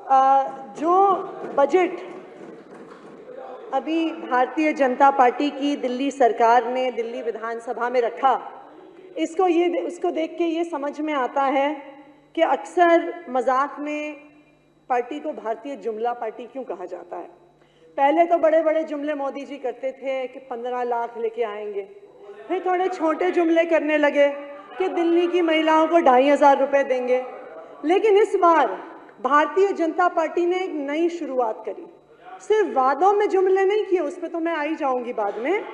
जो बजट अभी भारतीय जनता पार्टी की दिल्ली सरकार ने दिल्ली विधानसभा में रखा, इसको देख के ये समझ में आता है कि अक्सर मजाक में पार्टी को भारतीय जुमला पार्टी क्यों कहा जाता है। पहले तो बड़े बड़े जुमले मोदी जी करते थे कि 15 लाख लेके आएंगे, फिर थोड़े छोटे जुमले करने लगे कि दिल्ली की महिलाओं को 2,500 रुपये देंगे। लेकिन इस बार भारतीय जनता पार्टी ने एक नई शुरुआत करी। सिर्फ वादों में जुमले नहीं किए, उस पर तो मैं आई जाऊंगी बाद में।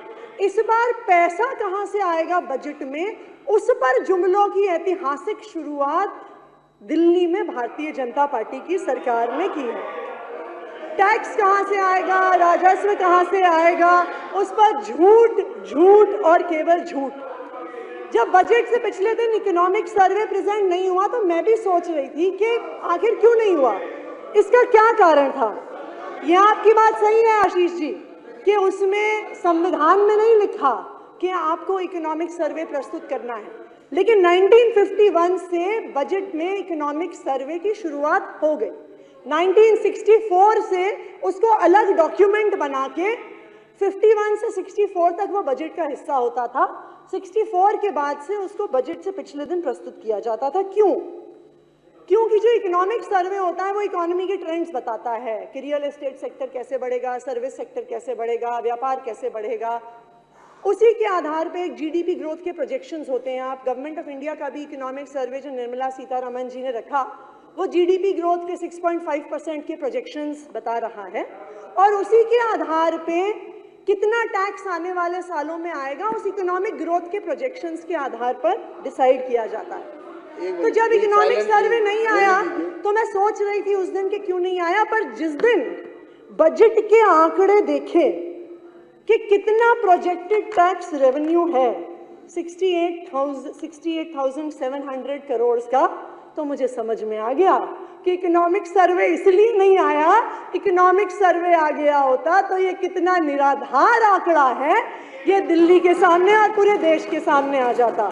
इस बार पैसा कहां से आएगा बजट में, उस पर जुमलों की ऐतिहासिक शुरुआत दिल्ली में भारतीय जनता पार्टी की सरकार ने की है। टैक्स कहां से आएगा, राजस्व कहां से आएगा, उस पर झूठ और केवल झूठ। जब बजट से पिछले दिन इकोनॉमिक सर्वे प्रेजेंट नहीं हुआ तो मैं भी सोच रही थी कि आखिर क्यों नहीं हुआ, इसका क्या कारण था। यह आपकी बात सही है आशीष जी कि उसमें संविधान में नहीं लिखा कि आपको इकोनॉमिक सर्वे प्रस्तुत करना है, लेकिन 1951 से बजट में इकोनॉमिक सर्वे की शुरुआत हो गई। 1964 से उसको अलग डॉक्यूमेंट बना के 51 से 64 तक वो बजट का हिस्सा होता था। 64 के बाद से उसको बजट से पिछले दिन प्रस्तुत किया जाता था। क्योंकि जो इकोनॉमिक सर्वे होता है वो इकोनॉमी के ट्रेंड्स बताता है कि रियल एस्टेट सेक्टर कैसे बढ़ेगा, सर्विस सेक्टर कैसे बढ़ेगा, व्यापार कैसे बढ़ेगा। उसी के आधार पे एक जीडीपी ग्रोथ के प्रोजेक्शंस होते हैं। आप गवर्नमेंट ऑफ इंडिया का भी इकोनॉमिक सर्वे जो निर्मला सीतारमण जी ने रखा, वो जीडीपी ग्रोथ के 6.5% के प्रोजेक्शंस बता रहा है, और उसी के आधार पे कितना टैक्स आने वाले सालों में आएगा उस इकोनॉमिक ग्रोथ के प्रोजेक्शंस के आधार पर डिसाइड किया जाता है। तो जब इकोनॉमिक सर्वे नहीं आया तो मैं सोच रही थी उस दिन के क्यों नहीं आया, पर जिस दिन बजट के आंकड़े देखे कि कितना प्रोजेक्टेड टैक्स रेवेन्यू है 68,700 करोड़ का, तो मुझे समझ में आ गया कि इकोनॉमिक सर्वे इसलिए नहीं आया। इकोनॉमिक सर्वे आ गया होता तो ये कितना निराधार आंकड़ा है ये दिल्ली के सामने और पूरे देश के सामने आ जाता।